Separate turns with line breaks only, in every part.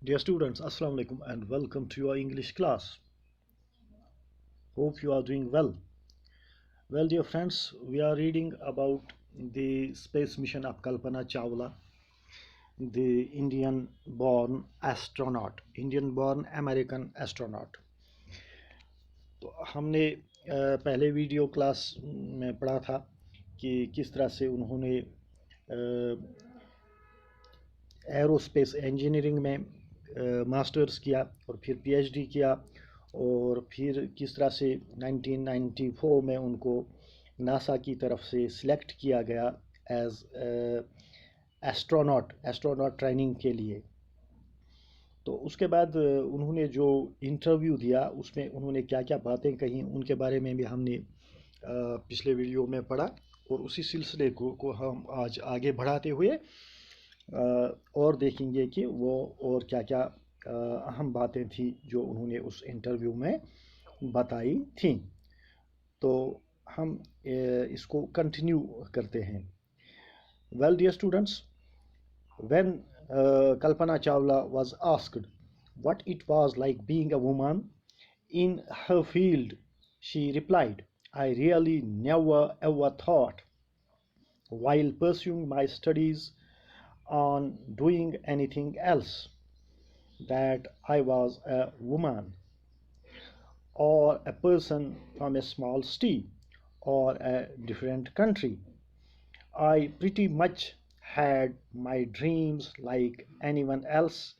Dear students, Assalamu alaikum and welcome to your English class. Hope you are doing well. Well, dear friends, we are reading about the space mission of Kalpana Chawla, the Indian-born astronaut, Indian-born American astronaut. तो हमने पहले video class में पढ़ा था कि किस तरह से उन्होंने एरोस्पेस इंजीनियरिंग में मास्टर्स किया और फिर पीएचडी किया और फिर किस तरह से 1994 में उनको नासा की तरफ से सिलेक्ट किया गया एज एस्ट्रोनॉट ट्रेनिंग के लिए। तो उसके बाद उन्होंने जो इंटरव्यू दिया उसमें उन्होंने क्या क्या बातें कही उनके बारे में भी हमने पिछले वीडियो में पढ़ा और उसी सिलसिले को हम आज आगे बढ़ाते हुए और देखेंगे कि वो और क्या क्या अहम बातें थी जो उन्होंने उस इंटरव्यू में बताई थी। तो हम इसको कंटिन्यू करते हैं। Well dear students, when Kalpana Chawla was asked what it was like being a woman in her field, she replied, I really never ever thought while pursuing my studies on doing anything else that I was a woman or a person from a small city or a different country. I pretty much had my dreams like anyone else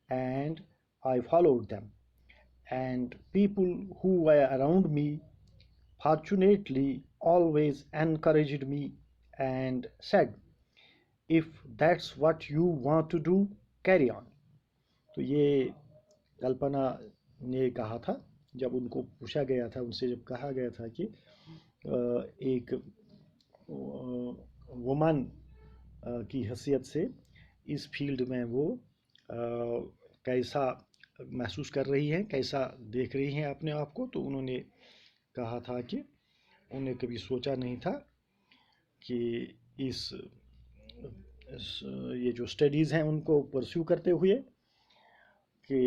and I followed them. And people who were around me fortunately always encouraged me and said, if that's what you want to do, carry on. तो ये कल्पना ने कहा था जब उनको पूछा गया था, उनसे जब कहा गया था कि एक वुमन की हैसियत से इस फील्ड में वो कैसा महसूस कर रही हैं, कैसा देख रही हैं अपने आप को, तो उन्होंने कहा था कि उन्हें कभी सोचा नहीं था कि ये जो स्टडीज़ हैं उनको परस्यू करते हुए कि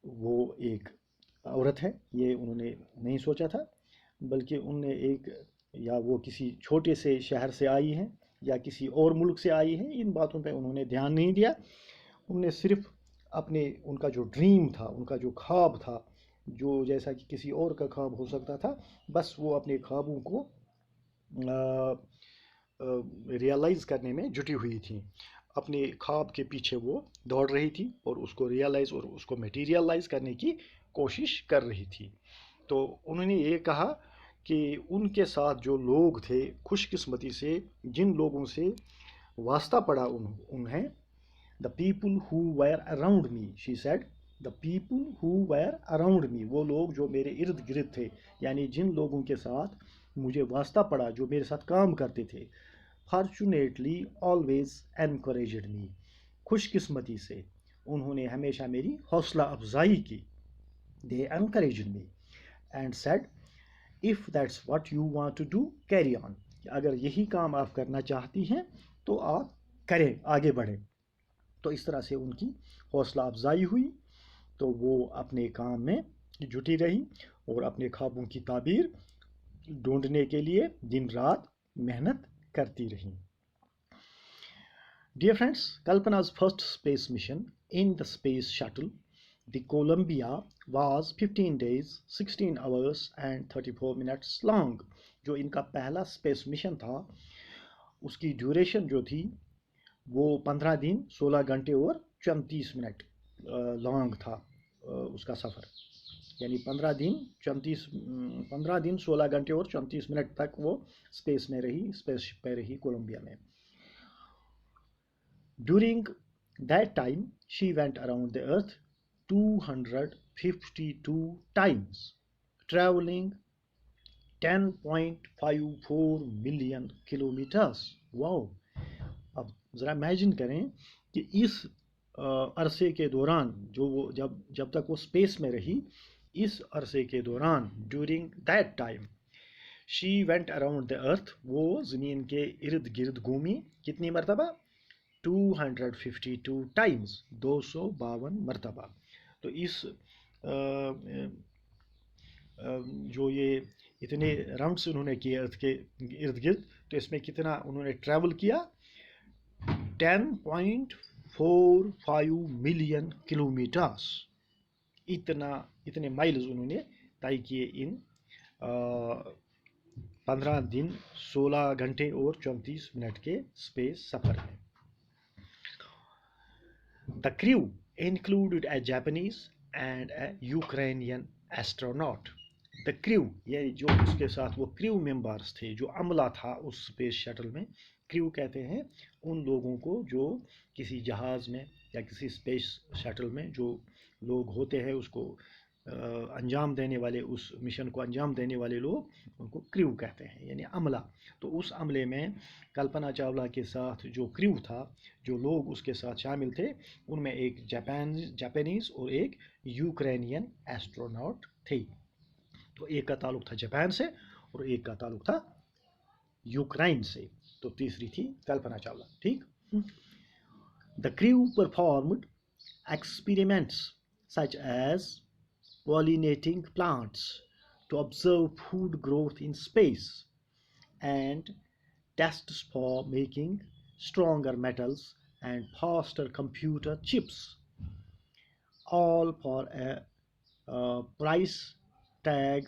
वो एक औरत है, ये उन्होंने नहीं सोचा था, बल्कि उन्हें या वो किसी छोटे से शहर से आई हैं या किसी और मुल्क से आई हैं, इन बातों पे उन्होंने ध्यान नहीं दिया। उन्होंने सिर्फ उनका जो ड्रीम था, उनका जो ख्वाब था, जो जैसा कि किसी और का ख्वाब हो सकता था, बस वो अपने ख्वाबों को रियलाइज़ करने में जुटी हुई थी। अपने ख्वाब के पीछे वो दौड़ रही थी और उसको रियलाइज़ और उसको मटीरियलाइज़ करने की कोशिश कर रही थी। तो उन्होंने ये कहा कि उनके साथ जो लोग थे, खुशकिस्मती से जिन लोगों से वास्ता पड़ा उन्हें, the people who were around me, she said, the people who were around me, वो लोग जो मेरे इर्द गिर्द थे, यानी जिन लोगों के साथ मुझे वास्ता पड़ा, जो मेरे साथ काम करते थे, फॉर्चुनेटली ऑलवेज एनकरेज्ड मी, खुशकिस्मती से उन्होंने हमेशा मेरी हौसला अफजाई की। They encouraged me and said, if that's what you want to do, carry on, अगर यही काम आप करना चाहती हैं तो आप करें, आगे बढ़ें। तो इस तरह से उनकी हौसला अफजाई हुई, तो वो अपने काम में जुटी रही और अपने ख्वाबों की ताबीर ढूंढने के लिए दिन रात मेहनत करती रही। Dear friends, Kalpana's first space mission in the space shuttle, the Columbia, was 15 days, 16 hours and 34 minutes long. जो इनका पहला स्पेस मिशन था, उसकी ड्यूरेशन जो थी वो 15 दिन 16 घंटे और 34 मिनट लॉन्ग था उसका सफ़र, यानी 15 दिन 16 घंटे और 34 मिनट तक वो स्पेस में रही, स्पेसशिप पे रही कोलंबिया में। During that time, she went around the earth 252 times, traveling 10.54 million kilometers. Wow! अब ज़रा इमेजिन करें कि इस अरसे के दौरान जो वो जब तक वो स्पेस में रही, इस अरसे के दौरान, during that time, she went around the earth, वो ज़मीन के इर्द गिर्द घूमी, कितनी मरतबा? 252 टाइम्स, 252 मरतबा। तो इस जो ये इतने राउंड्स उन्होंने किए अर्थ के इर्द गिर्द, तो इसमें कितना उन्होंने ट्रैवल किया, 10.45 मिलियन किलोमीटर्स। इतने माइल्स उन्होंने तय किए इन 15 दिन 16 घंटे और 34 मिनट के स्पेस सफर में। The crew included A Japanese and A Ukrainian astronaut. The crew, ये जो उसके साथ वो क्रू मेंबर्स थे, जो अमला था उस स्पेस शटल में। क्रू कहते हैं उन लोगों को जो किसी जहाज़ में या किसी स्पेस शटल में जो लोग होते हैं, उसको अंजाम देने वाले, उस मिशन को अंजाम देने वाले लोग, उनको क्रू कहते हैं, यानी अमला। तो उस अमले में कल्पना चावला के साथ जो क्रू था, जो लोग उसके साथ शामिल थे, उनमें एक जापानीज और एक यूक्रेनियन एस्ट्रोनॉट थे। तो एक का ताल्लुक था जापान से और एक का ताल्लुक था यूक्रेन से। तो तीसरी थी कल्पना चावला। ठीक। The crew performed experiments such as pollinating plants to observe food growth in space and tests for making stronger metals and faster computer chips, all for a price tag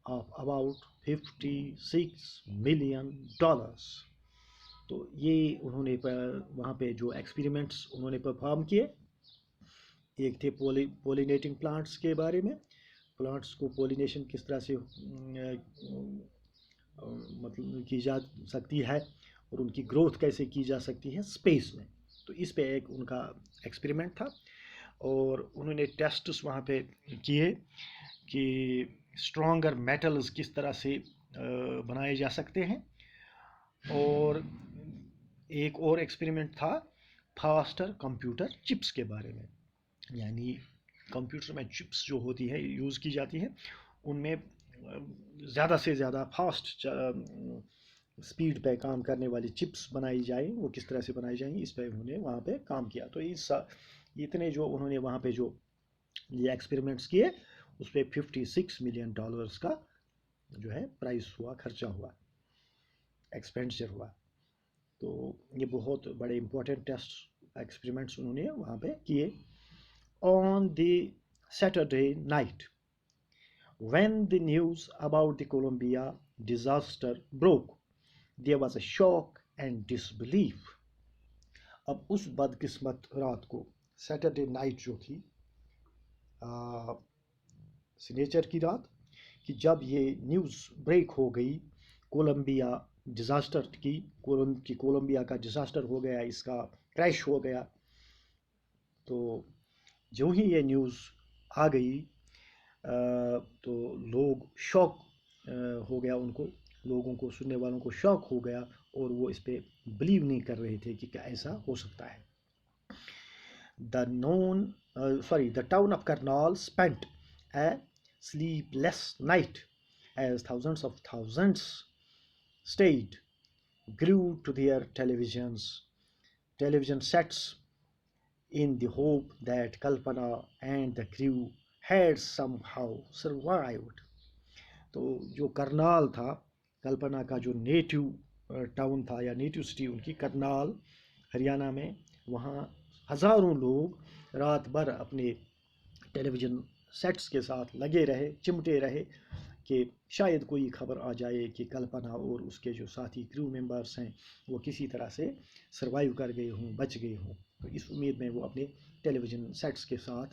of about $56 million। तो ये उन्होंने वहाँ पे जो experiments उन्होंने perform किए, एक थे पोलिनेटिंग प्लांट्स के बारे में, प्लांट्स को पोलिनेशन किस तरह से मतलब की जा सकती है और उनकी ग्रोथ कैसे की जा सकती है स्पेस में। तो इस पे एक उनका एक्सपेरिमेंट था और उन्होंने टेस्ट्स वहाँ पे किए कि स्ट्रॉन्गर मेटल्स किस तरह से बनाए जा सकते हैं। और एक और एक्सपेरिमेंट था फास्टर कंप्यूटर चिप्स के बारे में, यानी कंप्यूटर में चिप्स जो होती है, यूज़ की जाती है, उनमें ज़्यादा से ज़्यादा फास्ट स्पीड पे काम करने वाली चिप्स बनाई जाए, वो किस तरह से बनाई जाएंगी, इस पर उन्होंने वहाँ पे काम किया। तो इतने जो उन्होंने वहाँ पे जो ये एक्सपेरिमेंट्स किए, उस पर $56 मिलियन का जो है प्राइस हुआ, खर्चा हुआ, एक्सपेंडिचर हुआ। तो ये बहुत बड़े इंपॉर्टेंट टेस्ट एक्सपेरिमेंट्स उन्होंने वहाँ पे किए। On the Saturday night, when the news about the Columbia disaster broke, there was a shock and disbelief. अब उस बदकिस्मत रात को, सैटरडे नाइट जो थी, सिग्नेचर की रात, कि जब ये न्यूज़ ब्रेक हो गई कोलंबिया डिज़ास्टर की, कोलंबिया का डिज़ास्टर हो गया, इसका क्रैश हो गया, तो जो ही ये न्यूज़ आ गई तो लोग शॉक हो गया, लोगों को, सुनने वालों को शॉक हो गया और वो इस पे बिलीव नहीं कर रहे थे कि क्या ऐसा हो सकता है। The town of Karnal spent a sleepless night as thousands stayed glued to their television sets in the hope that Kalpana and the crew had somehow survived. तो जो करनाल था, कल्पना का जो नेटिव टाउन था या नेटिव सिटी उनकी करनाल, हरियाणा में, वहाँ हज़ारों लोग रात भर अपने टेलीविज़न सेट्स के साथ लगे रहे, चिमटे रहे कि शायद कोई खबर आ जाए कि कल्पना और उसके जो साथी क्रू मेंबर्स हैं वो किसी तरह से सर्वाइव कर गए हों, बच गए हों। तो इस उम्मीद में वो अपने टेलीविज़न सेट्स के साथ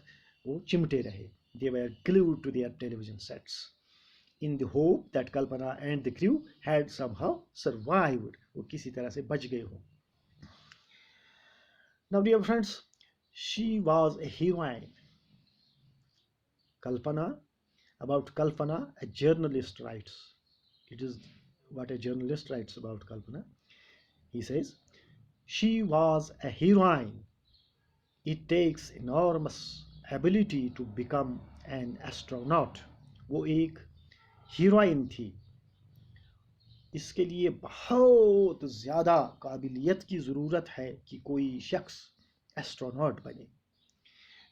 वो चिमटे रहे। They were glued to their television sets in the hope that Kalpana and the crew had somehow survived. वो किसी तरह से बच गए हों। Now dear friends, she was a heroine. About Kalpana, a journalist writes. It is what a journalist writes about Kalpana. He says, she was a heroine. It takes enormous ability to become an astronaut. वो एक heroine थी इसके लिए बहुत ज़्यादा काबिलियत की ज़रूरत है कि कोई शख्स एस्ट्रोनॉट बने.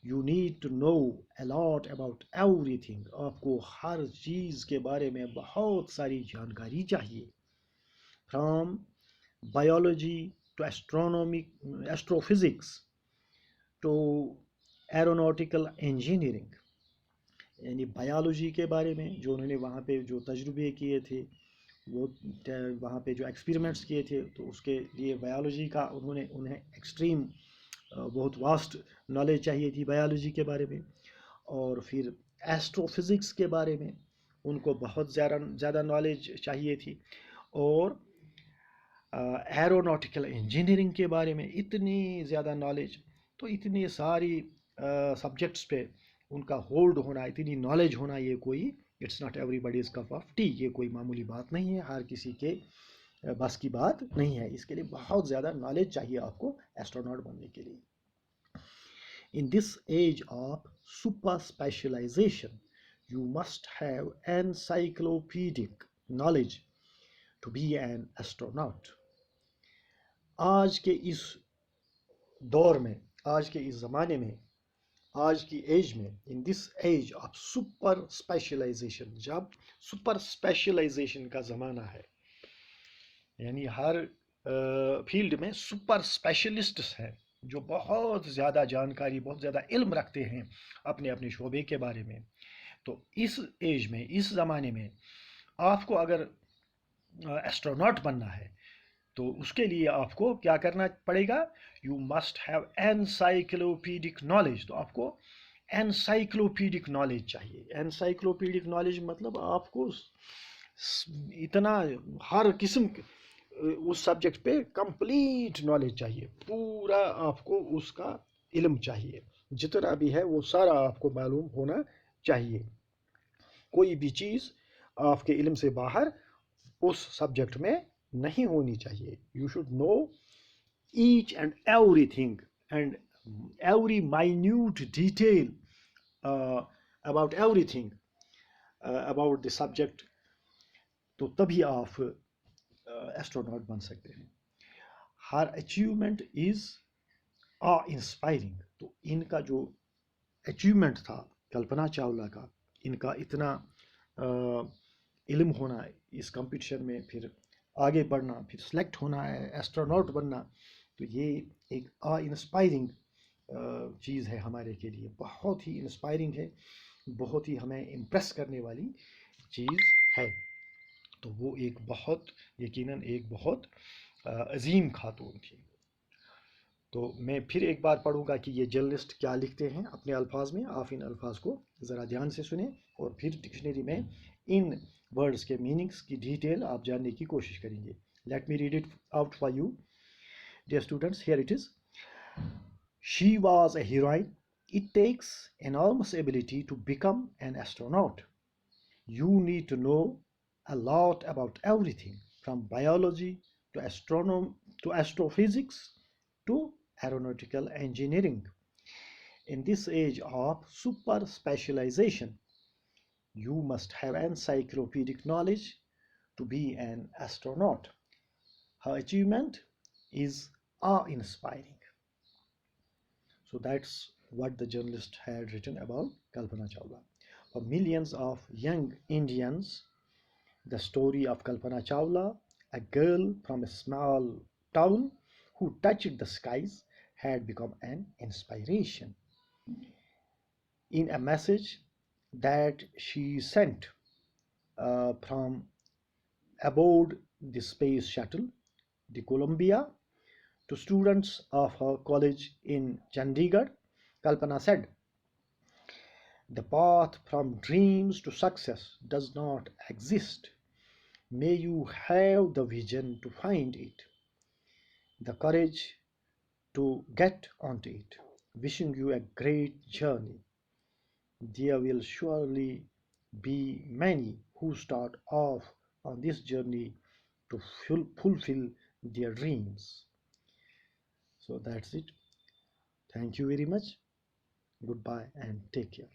You need to know a lot about everything. आपको हर चीज़ के बारे में बहुत सारी जानकारी चाहिए. From biology to astronomy, astrophysics to aeronautical engineering. यानी बायोलॉजी के बारे में जो उन्होंने वहाँ पे जो तजुर्बे किए थे, वो वहाँ पे जो एक्सपेरिमेंट्स किए थे, तो उसके लिए बायोलॉजी का उन्हें एक्सट्रीम बहुत वास्ट नॉलेज चाहिए थी बायोलॉजी के बारे में. और फिर एस्ट्रोफिज़िक्स के बारे में उनको बहुत ज़्यादा नॉलेज चाहिए थी. और एरोनॉटिकल इंजीनियरिंग के बारे में इतनी ज़्यादा नॉलेज. तो इतनी सारी सब्जेक्ट्स पे उनका होल्ड होना, इतनी नॉलेज होना, ये कोई it's not everybody's cup of tea. ये कोई मामूली बात नहीं है, हर किसी के बस की बात नहीं है. इसके लिए बहुत ज़्यादा नॉलेज चाहिए आपको एस्ट्रोनॉट बनने के लिए. In this age of super specialization, you must have encyclopedic knowledge to be an astronaut. आज के इस दौर में, आज के इस ज़माने में, आज की एज में, in this age of super specialisation, जब सुपर स्पेशलाइजेशन का ज़माना है, यानी हर फील्ड में सुपर स्पेशलिस्ट्स हैं जो बहुत ज़्यादा जानकारी, बहुत ज़्यादा इल्म रखते हैं अपने अपने शोबे के बारे में. तो इस एज में, इस ज़माने में आपको अगर एस्ट्रोनॉट बनना है तो उसके लिए आपको क्या करना पड़ेगा? You must have encyclopedic knowledge. तो आपको एनसाइक्लोपीडिक नॉलेज चाहिए. एनसाइक्लोपीडिक नॉलेज मतलब आपको इतना हर किस्म उस सब्जेक्ट पे कंप्लीट नॉलेज चाहिए. पूरा आपको उसका इल्म चाहिए, जितना भी है वो सारा आपको मालूम होना चाहिए. कोई भी चीज़ आपके इल्म से बाहर उस सब्जेक्ट में नहीं होनी चाहिए. You should know each and everything and every minute detail about everything about the subject. तो तभी आप एस्ट्रोनॉट बन सकते हैं. हर अचीवमेंट इज़ इंस्पायरिंग. तो इनका जो अचीवमेंट था कल्पना चावला का, इनका इतना इल्म होना, इस कंपटीशन में फिर आगे बढ़ना, फिर सेलेक्ट होना है, एस्ट्रोनॉट बनना, तो ये एक इंस्पायरिंग चीज़ है हमारे के लिए. बहुत ही इंस्पायरिंग है, बहुत ही हमें इम्प्रेस करने वाली चीज़ है. तो वो एक बहुत, यकीनन एक बहुत अजीम खातून थी. तो मैं फिर एक बार पढ़ूंगा कि ये जर्नलिस्ट क्या लिखते हैं अपने अल्फाज में. आप इन अल्फाज को ज़रा ध्यान से सुने और फिर डिक्शनरी में इन वर्ड्स के मीनिंग्स की डिटेल आप जानने की कोशिश करेंगे. Let me read it out for you. Dear students, here it is. She was a heroine. It takes enormous ability to become an astronaut. You need to know a lot about everything from biology to astrophysics to aeronautical engineering. In this age of super specialization, you must have encyclopedic knowledge to be an astronaut. Her achievement is awe-inspiring. So that's what the journalist had written about Kalpana Chawla. For millions of young Indians, the story of Kalpana Chawla, a girl from a small town who touched the skies, had become an inspiration. In a message that she sent from aboard the space shuttle, the Columbia, to students of her college in Chandigarh, Kalpana said, "The path from dreams to success does not exist. May you have the vision to find it, the courage to get onto it. Wishing you a great journey. There will surely be many who start off on this journey to fulfill their dreams." So that's it. Thank you very much. Goodbye and take care.